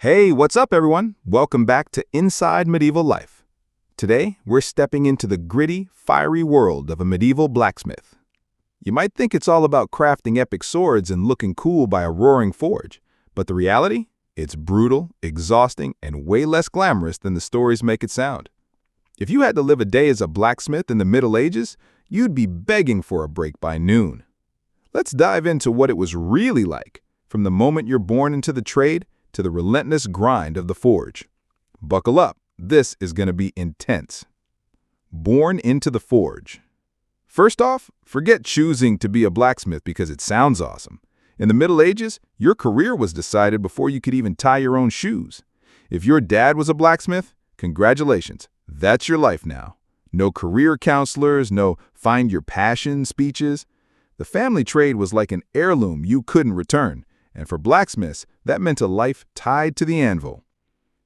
Hey, what's up, everyone? Welcome back to Inside Medieval Life. Today, we're stepping into the gritty, fiery world of a medieval blacksmith. You might think it's all about crafting epic swords and looking cool by a roaring forge, but the reality? It's brutal, exhausting, and way less glamorous than the stories make it sound. If you had to live a day as a blacksmith in the Middle Ages, you'd be begging for a break by noon. Let's dive into what it was really like, from the moment you're born into the trade to the relentless grind of the forge. Buckle up, this is going to be intense. Born into the forge. First off, forget choosing to be a blacksmith because it sounds awesome. In the Middle Ages, your career was decided before you could even tie your own shoes. If your dad was a blacksmith, congratulations, that's your life now. No career counselors, no find your passion speeches. The family trade was like an heirloom you couldn't return. And for blacksmiths, that meant a life tied to the anvil.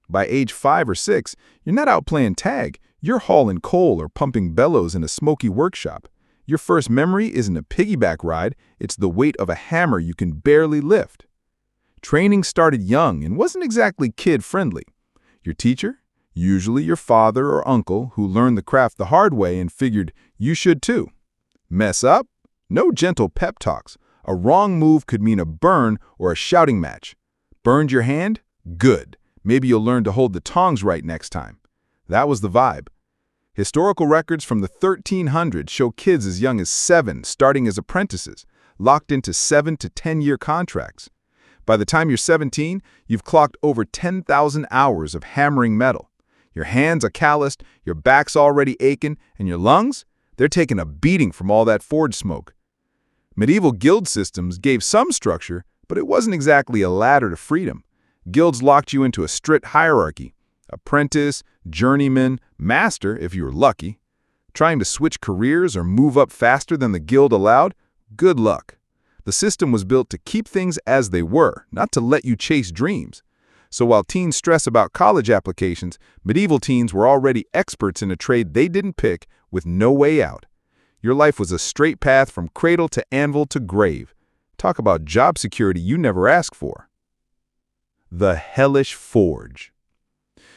By age 5 or 6, you're not out playing tag. You're hauling coal or pumping bellows in a smoky workshop. Your first memory isn't a piggyback ride, it's the weight of a hammer you can barely lift. Training started young and wasn't exactly kid-friendly. Your teacher? Usually your father or uncle who learned the craft the hard way and figured you should too. Mess up? No gentle pep talks. A wrong move could mean a burn or a shouting match. Burned your hand? Good. Maybe you'll learn to hold the tongs right next time. That was the vibe. Historical records from the 1300s show kids as young as 7 starting as apprentices, locked into 7 to 10-year contracts. By the time you're 17, you've clocked over 10,000 hours of hammering metal. Your hands are calloused, your back's already aching, and your lungs? They're taking a beating from all that forge smoke. Medieval guild systems gave some structure, but it wasn't exactly a ladder to freedom. Guilds locked you into a strict hierarchy. Apprentice, journeyman, master if you were lucky. Trying to switch careers or move up faster than the guild allowed? Good luck. The system was built to keep things as they were, not to let you chase dreams. So while teens stress about college applications, medieval teens were already experts in a trade they didn't pick with no way out. Your life was a straight path from cradle to anvil to grave. Talk about job security you never asked for. The hellish forge.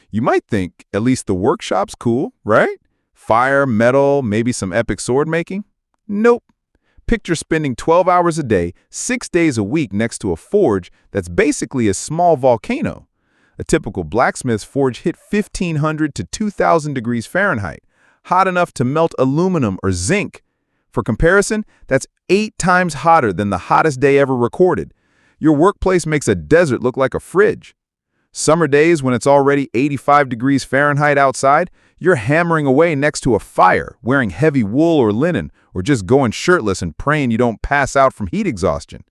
You might think at least the workshop's cool, right? Fire, metal, maybe some epic sword making? Nope. Picture spending 12 hours a day, 6 days a week next to a forge that's basically a small volcano. A typical blacksmith's forge hit 1,500 to 2,000 degrees Fahrenheit, hot enough to melt aluminum or zinc. For comparison, that's 8 times hotter than the hottest day ever recorded. Your workplace makes a desert look like a fridge. Summer days when it's already 85 degrees Fahrenheit outside, you're hammering away next to a fire, wearing heavy wool or linen, or just going shirtless and praying you don't pass out from heat exhaustion.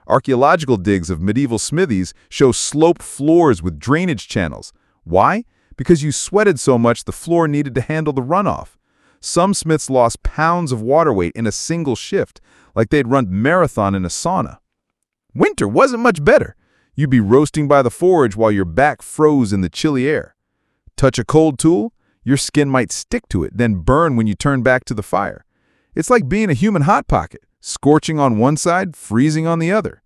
Archaeological digs of medieval smithies show sloped floors with drainage channels. Why? Because you sweated so much the floor needed to handle the runoff. Some smiths lost pounds of water weight in a single shift, like they'd run marathon in a sauna. Winter wasn't much better. You'd be roasting by the forge while your back froze in the chilly air. Touch a cold tool, your skin might stick to it, then burn when you turn back to the fire. It's like being a human hot pocket, scorching on one side, freezing on the other.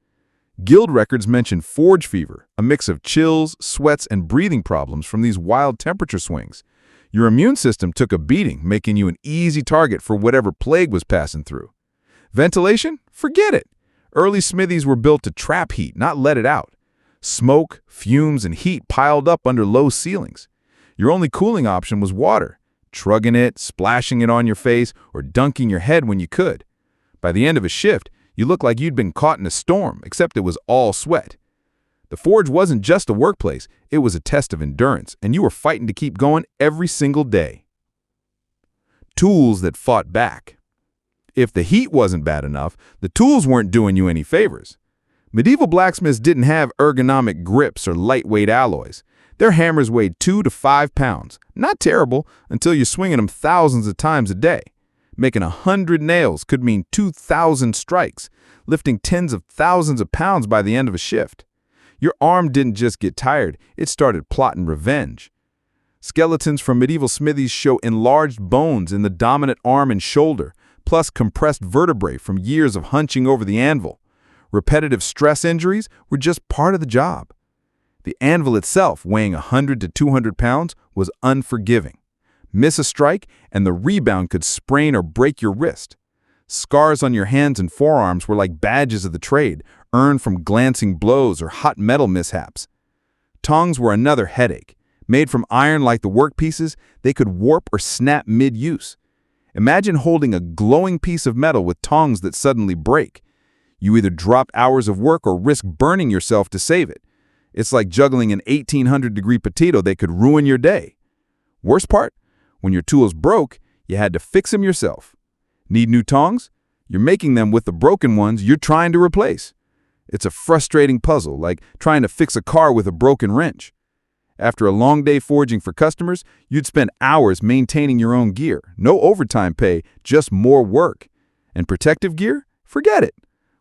Guild records mention forge fever, a mix of chills, sweats, and breathing problems from these wild temperature swings. Your immune system took a beating, making you an easy target for whatever plague was passing through. Ventilation? Forget it. Early smithies were built to trap heat, not let it out. Smoke, fumes, and heat piled up under low ceilings. Your only cooling option was water, trugging it, splashing it on your face, or dunking your head when you could. By the end of a shift, you looked like you'd been caught in a storm, except it was all sweat. The forge wasn't just a workplace, it was a test of endurance, and you were fighting to keep going every single day. Tools that fought back. If the heat wasn't bad enough, the tools weren't doing you any favors. Medieval blacksmiths didn't have ergonomic grips or lightweight alloys. Their hammers weighed 2 to 5 pounds. Not terrible until you're swinging them thousands of times a day. Making 100 nails could mean 2,000 strikes, lifting tens of thousands of pounds by the end of a shift. Your arm didn't just get tired, it started plotting revenge. Skeletons from medieval smithies show enlarged bones in the dominant arm and shoulder, plus compressed vertebrae from years of hunching over the anvil. Repetitive stress injuries were just part of the job. The anvil itself, weighing 100 to 200 pounds, was unforgiving. Miss a strike, and the rebound could sprain or break your wrist. Scars on your hands and forearms were like badges of the trade, earned from glancing blows or hot metal mishaps. Tongs were another headache. Made from iron like the workpieces, they could warp or snap mid-use. Imagine holding a glowing piece of metal with tongs that suddenly break. You either drop hours of work or risk burning yourself to save it. It's like juggling an 1800-degree potato that could ruin your day. Worst part? When your tools broke, you had to fix them yourself. Need new tongs? You're making them with the broken ones you're trying to replace. It's a frustrating puzzle, like trying to fix a car with a broken wrench. After a long day forging for customers, you'd spend hours maintaining your own gear. No overtime pay, just more work. And protective gear? Forget it.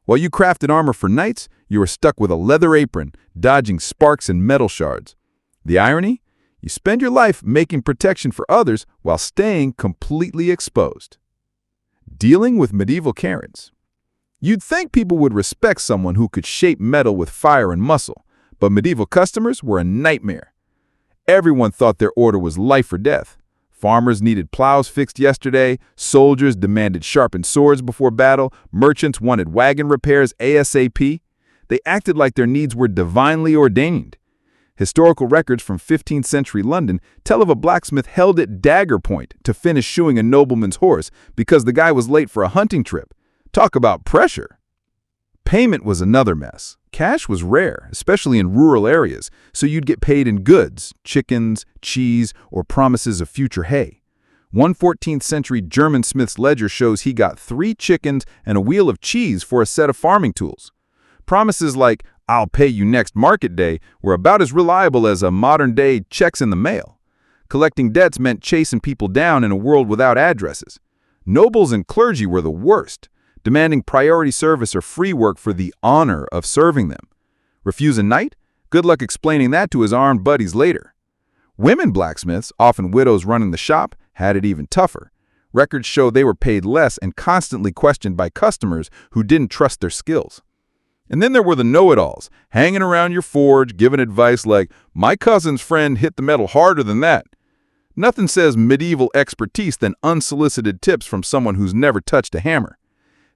While you crafted armor for knights, you were stuck with a leather apron, dodging sparks and metal shards. The irony? You spend your life making protection for others while staying completely exposed. Dealing with medieval Karens. You'd think people would respect someone who could shape metal with fire and muscle, but medieval customers were a nightmare. Everyone thought their order was life or death. Farmers needed plows fixed yesterday, soldiers demanded sharpened swords before battle, merchants wanted wagon repairs ASAP. They acted like their needs were divinely ordained. Historical records from 15th century London tell of a blacksmith held at dagger point to finish shoeing a nobleman's horse because the guy was late for a hunting trip. Talk about pressure. Payment was another mess. Cash was rare, especially in rural areas, so you'd get paid in goods, chickens, cheese, or promises of future hay. One 14th century German smith's ledger shows he got 3 chickens and a wheel of cheese for a set of farming tools. Promises like, "I'll pay you next market day," were about as reliable as a modern-day checks in the mail. Collecting debts meant chasing people down in a world without addresses. Nobles and clergy were the worst, demanding priority service or free work for the honor of serving them. Refuse a knight? Good luck explaining that to his armed buddies later. Women blacksmiths, often widows running the shop, had it even tougher. Records show they were paid less and constantly questioned by customers who didn't trust their skills. And then there were the know-it-alls, hanging around your forge, giving advice like, "My cousin's friend hit the metal harder than that." Nothing says medieval expertise than unsolicited tips from someone who's never touched a hammer.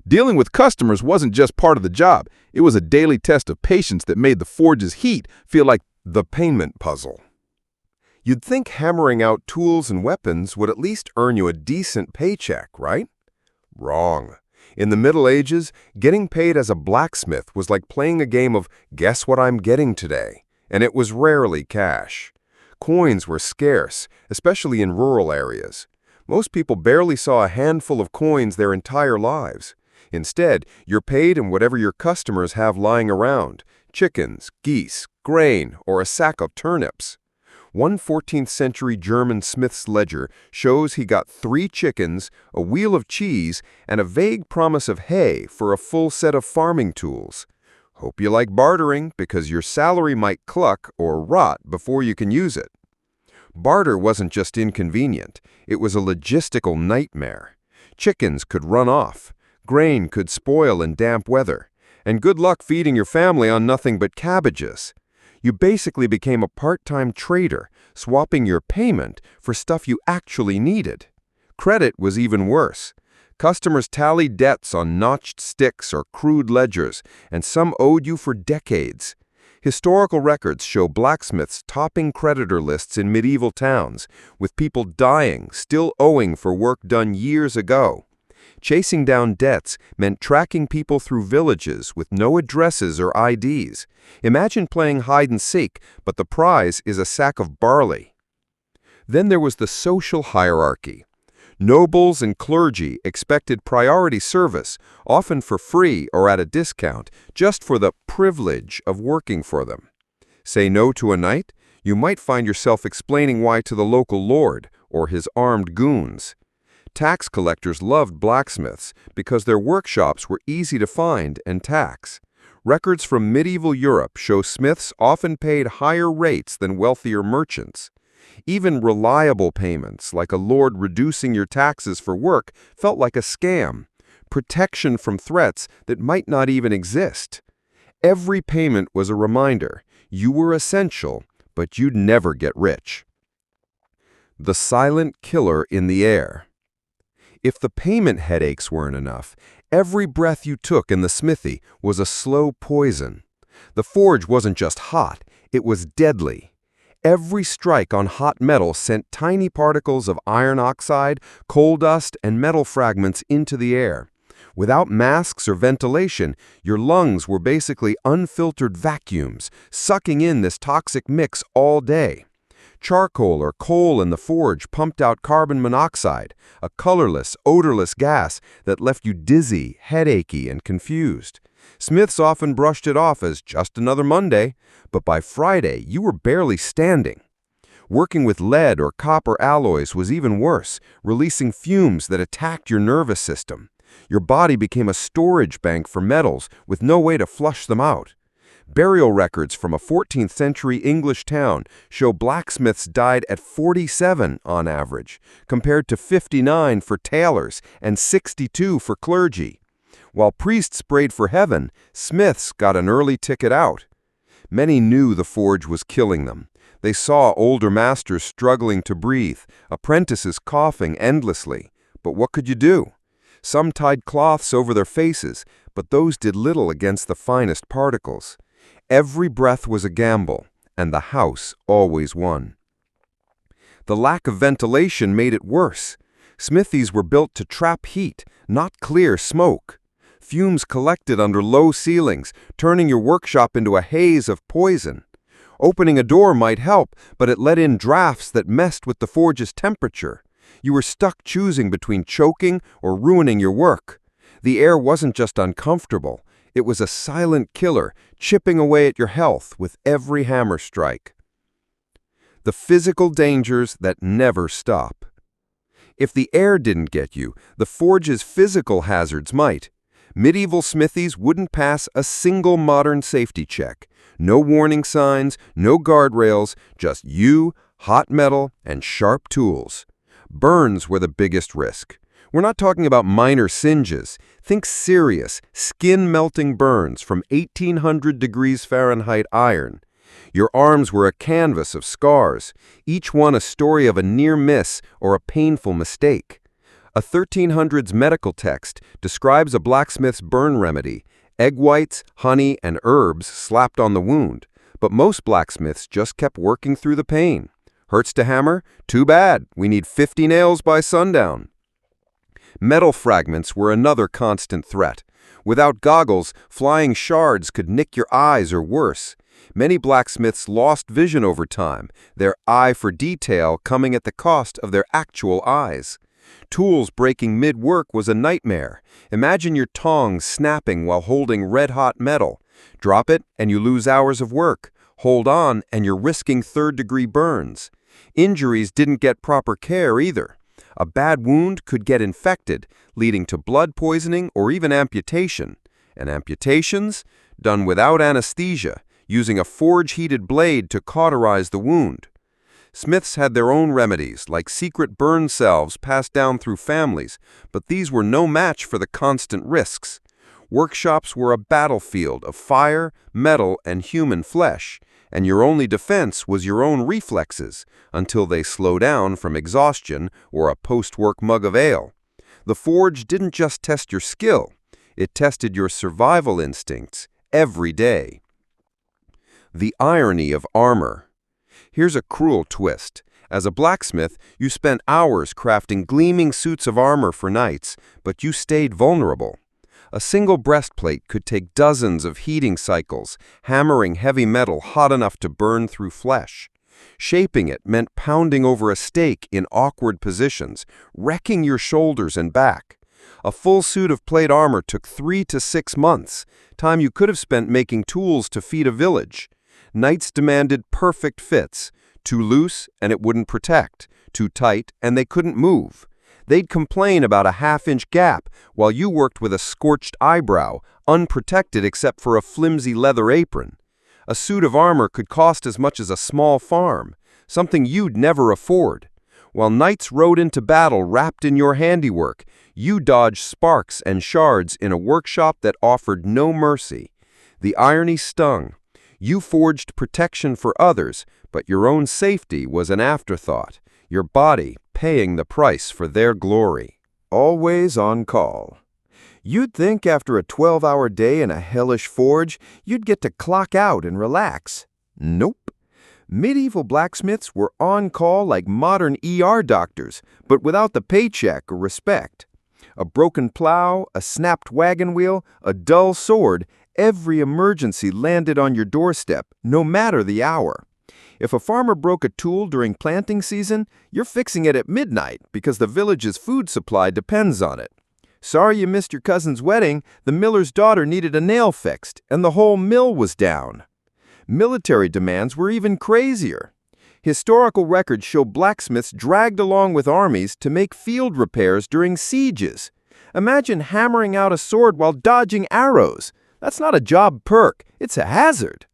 Dealing with customers wasn't just part of the job. It was a daily test of patience that made the forge's heat feel like the payment puzzle. You'd think hammering out tools and weapons would at least earn you a decent paycheck, right? Wrong. In the Middle Ages, getting paid as a blacksmith was like playing a game of guess what I'm getting today, and it was rarely cash. Coins were scarce, especially in rural areas. Most people barely saw a handful of coins their entire lives. Instead, you're paid in whatever your customers have lying around: chickens, geese, grain, or a sack of turnips. One 14th century German smith's ledger shows he got 3 chickens, a wheel of cheese, and a vague promise of hay for a full set of farming tools. Hope you like bartering, because your salary might cluck or rot before you can use it. Barter wasn't just inconvenient, it was a logistical nightmare. Chickens could run off, grain could spoil in damp weather, and good luck feeding your family on nothing but cabbages. You basically became a part-time trader, swapping your payment for stuff you actually needed. Credit was even worse. Customers tallied debts on notched sticks or crude ledgers, and some owed you for decades. Historical records show blacksmiths topping creditor lists in medieval towns, with people dying, still owing for work done years ago. Chasing down debts meant tracking people through villages with no addresses or IDs. Imagine playing hide-and-seek, but the prize is a sack of barley. Then there was the social hierarchy. Nobles and clergy expected priority service, often for free or at a discount, just for the privilege of working for them. Say no to a knight, you might find yourself explaining why to the local lord or his armed goons. Tax collectors loved blacksmiths because their workshops were easy to find and tax. Records from medieval Europe show smiths often paid higher rates than wealthier merchants. Even reliable payments, like a lord reducing your taxes for work, felt like a scam, protection from threats that might not even exist. Every payment was a reminder. You were essential, but you'd never get rich. The silent killer in the air. If the payment headaches weren't enough, every breath you took in the smithy was a slow poison. The forge wasn't just hot, it was deadly. Every strike on hot metal sent tiny particles of iron oxide, coal dust, and metal fragments into the air. Without masks or ventilation, your lungs were basically unfiltered vacuums, sucking in this toxic mix all day. Charcoal or coal in the forge pumped out carbon monoxide, a colorless, odorless gas that left you dizzy, headachy, and confused. Smiths often brushed it off as just another Monday, but by Friday you were barely standing. Working with lead or copper alloys was even worse, releasing fumes that attacked your nervous system. Your body became a storage bank for metals with no way to flush them out. Burial records from a 14th century English town show blacksmiths died at 47 on average, compared to 59 for tailors and 62 for clergy. While priests prayed for heaven, smiths got an early ticket out. Many knew the forge was killing them. They saw older masters struggling to breathe, apprentices coughing endlessly. But what could you do? Some tied cloths over their faces, but those did little against the finest particles. Every breath was a gamble, and the house always won. The lack of ventilation made it worse. Smithies were built to trap heat, not clear smoke. Fumes collected under low ceilings, turning your workshop into a haze of poison. Opening a door might help, but it let in drafts that messed with the forge's temperature. You were stuck choosing between choking or ruining your work. The air wasn't just uncomfortable. It was a silent killer, chipping away at your health with every hammer strike. The physical dangers that never stop. If the air didn't get you, the forge's physical hazards might. Medieval smithies wouldn't pass a single modern safety check. No warning signs, no guardrails, just you, hot metal, and sharp tools. Burns were the biggest risk. We're not talking about minor singes. Think serious, skin-melting burns from 1800 degrees Fahrenheit iron. Your arms were a canvas of scars, each one a story of a near miss or a painful mistake. A 1300s medical text describes a blacksmith's burn remedy: egg whites, honey, and herbs slapped on the wound. But most blacksmiths just kept working through the pain. Hurts to hammer? Too bad. We need 50 nails by sundown. Metal fragments were another constant threat. Without goggles, flying shards could nick your eyes or worse. Many blacksmiths lost vision over time, their eye for detail coming at the cost of their actual eyes. Tools breaking mid-work was a nightmare. Imagine your tongs snapping while holding red-hot metal. Drop it and you lose hours of work. Hold on and you're risking third-degree burns. Injuries didn't get proper care either. A bad wound could get infected, leading to blood poisoning or even amputation. And amputations? Done without anesthesia, using a forge-heated blade to cauterize the wound. Smiths had their own remedies, like secret burn salves passed down through families, but these were no match for the constant risks. Workshops were a battlefield of fire, metal, and human flesh, and your only defense was your own reflexes, until they slow down from exhaustion or a post-work mug of ale. The forge didn't just test your skill, it tested your survival instincts every day. The irony of armor. Here's a cruel twist. As a blacksmith, you spent hours crafting gleaming suits of armor for knights, but you stayed vulnerable. A single breastplate could take dozens of heating cycles, hammering heavy metal hot enough to burn through flesh. Shaping it meant pounding over a stake in awkward positions, wrecking your shoulders and back. A full suit of plate armor took 3 to 6 months, time you could have spent making tools to feed a village. Knights demanded perfect fits. Too loose and it wouldn't protect. Too tight and they couldn't move. They'd complain about a half-inch gap while you worked with a scorched eyebrow, unprotected except for a flimsy leather apron. A suit of armor could cost as much as a small farm, something you'd never afford. While knights rode into battle wrapped in your handiwork, you dodged sparks and shards in a workshop that offered no mercy. The irony stung. You forged protection for others, but your own safety was an afterthought, your body paying the price for their glory. Always on call. You'd think after a 12-hour day in a hellish forge, you'd get to clock out and relax. Nope. Medieval blacksmiths were on call like modern ER doctors, but without the paycheck or respect. A broken plow, a snapped wagon wheel, a dull sword, every emergency landed on your doorstep, no matter the hour. If a farmer broke a tool during planting season, you're fixing it at midnight because the village's food supply depends on it. Sorry you missed your cousin's wedding, the miller's daughter needed a nail fixed, and the whole mill was down. Military demands were even crazier. Historical records show blacksmiths dragged along with armies to make field repairs during sieges. Imagine hammering out a sword while dodging arrows. That's not a job perk, it's a hazard.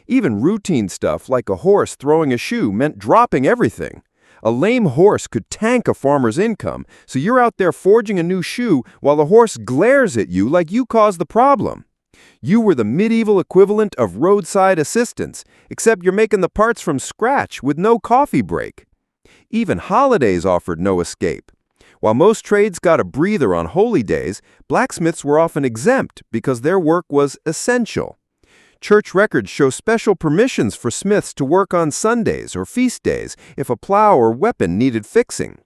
Even routine stuff like a horse throwing a shoe meant dropping everything. A lame horse could tank a farmer's income, so you're out there forging a new shoe while the horse glares at you like you caused the problem. You were the medieval equivalent of roadside assistance, except you're making the parts from scratch with no coffee break. Even holidays offered no escape. While most trades got a breather on holy days, blacksmiths were often exempt because their work was essential. Church records show special permissions for smiths to work on Sundays or feast days if a plow or weapon needed fixing.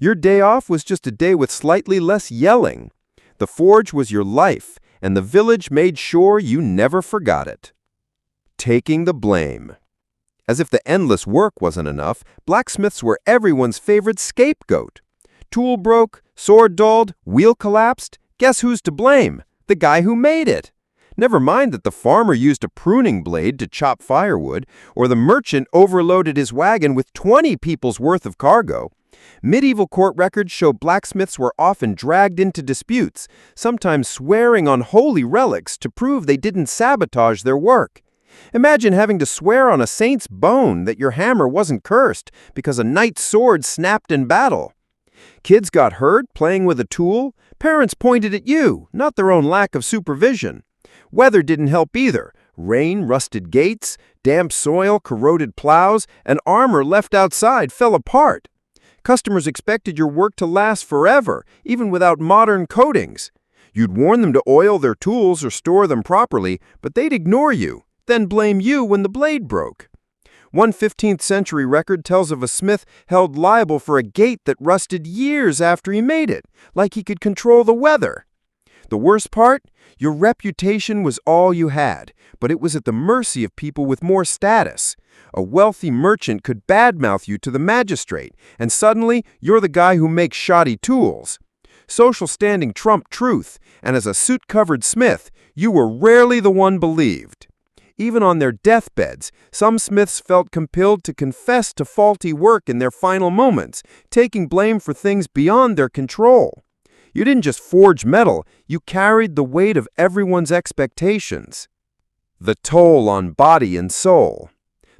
Your day off was just a day with slightly less yelling. The forge was your life, and the village made sure you never forgot it. Taking the blame. As if the endless work wasn't enough, blacksmiths were everyone's favorite scapegoat. Tool broke, sword dulled, wheel collapsed. Guess who's to blame? The guy who made it. Never mind that the farmer used a pruning blade to chop firewood, or the merchant overloaded his wagon with 20 people's worth of cargo. Medieval court records show blacksmiths were often dragged into disputes, sometimes swearing on holy relics to prove they didn't sabotage their work. Imagine having to swear on a saint's bone that your hammer wasn't cursed because a knight's sword snapped in battle. Kids got hurt playing with a tool. Parents pointed at you, not their own lack of supervision. Weather didn't help either. Rain rusted gates, damp soil corroded plows, and armor left outside fell apart. Customers expected your work to last forever, even without modern coatings. You'd warn them to oil their tools or store them properly, but they'd ignore you, then blame you when the blade broke. One 15th century record tells of a smith held liable for a gate that rusted years after he made it, like he could control the weather. The worst part? Your reputation was all you had, but it was at the mercy of people with more status. A wealthy merchant could badmouth you to the magistrate, and suddenly you're the guy who makes shoddy tools. Social standing trumped truth, and as a suit-covered smith, you were rarely the one believed. Even on their deathbeds, some smiths felt compelled to confess to faulty work in their final moments, taking blame for things beyond their control. You didn't just forge metal, you carried the weight of everyone's expectations. The toll on body and soul.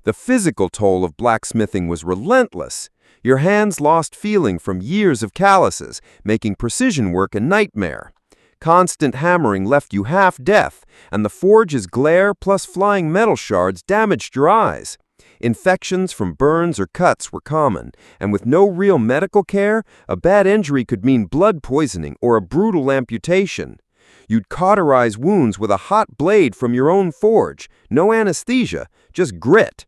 The physical toll of blacksmithing was relentless. Your hands lost feeling from years of calluses, making precision work a nightmare. Constant hammering left you half-deaf, and the forge's glare plus flying metal shards damaged your eyes. Infections from burns or cuts were common, and with no real medical care, a bad injury could mean blood poisoning or a brutal amputation. You'd cauterize wounds with a hot blade from your own forge, no anesthesia, just grit.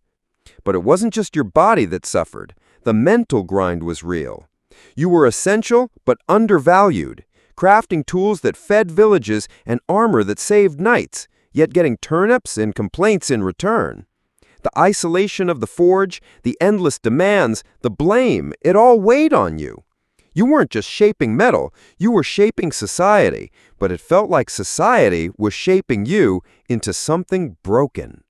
But it wasn't just your body that suffered. The mental grind was real. You were essential but undervalued, crafting tools that fed villages and armor that saved knights, yet getting turnips and complaints in return. The isolation of the forge, the endless demands, the blame, it all weighed on you. You weren't just shaping metal, you were shaping society, but it felt like society was shaping you into something broken.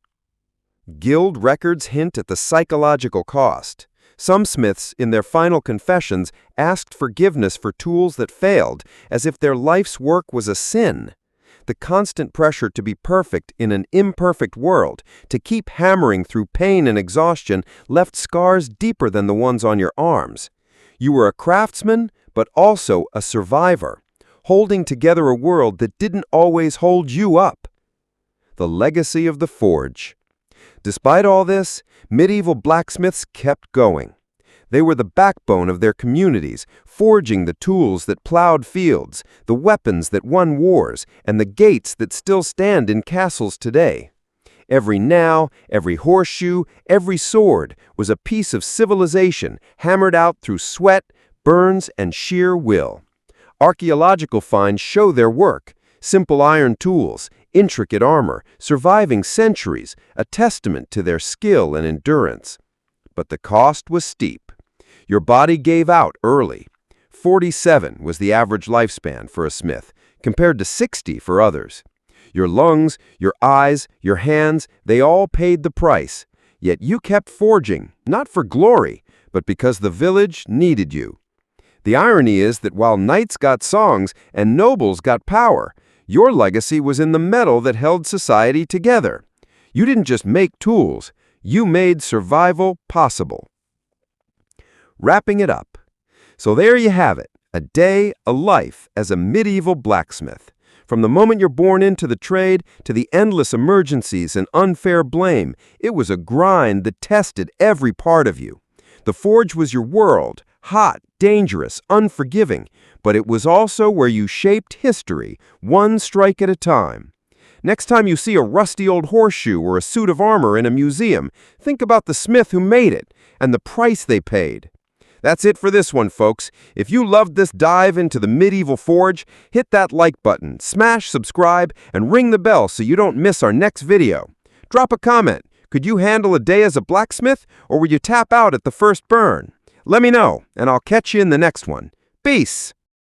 Guild records hint at the psychological cost. Some smiths, in their final confessions, asked forgiveness for tools that failed, as if their life's work was a sin. The constant pressure to be perfect in an imperfect world, to keep hammering through pain and exhaustion, left scars deeper than the ones on your arms. You were a craftsman, but also a survivor, holding together a world that didn't always hold you up. The legacy of the forge. Despite all this, medieval blacksmiths kept going. They were the backbone of their communities, forging the tools that plowed fields, the weapons that won wars, and the gates that still stand in castles today. Every nail, every horseshoe, every sword was a piece of civilization hammered out through sweat, burns, and sheer will. Archaeological finds show their work: simple iron tools, intricate armor, surviving centuries, a testament to their skill and endurance. But the cost was steep. Your body gave out early. 47 was the average lifespan for a smith, compared to 60 for others. Your lungs, your eyes, your hands, they all paid the price. Yet you kept forging, not for glory, but because the village needed you. The irony is that while knights got songs and nobles got power, your legacy was in the metal that held society together. You didn't just make tools, you made survival possible. Wrapping it up. So there you have it, a day, a life as a medieval blacksmith. From the moment you're born into the trade to the endless emergencies and unfair blame, it was a grind that tested every part of you. The forge was your world, hot, dangerous, unforgiving, but it was also where you shaped history, one strike at a time. Next time you see a rusty old horseshoe or a suit of armor in a museum, think about the smith who made it and the price they paid. That's it for this one, folks. If you loved this dive into the medieval forge, hit that like button, smash subscribe, and ring the bell so you don't miss our next video. Drop a comment. Could you handle a day as a blacksmith, or would you tap out at the first burn? Let me know, and I'll catch you in the next one. Peace!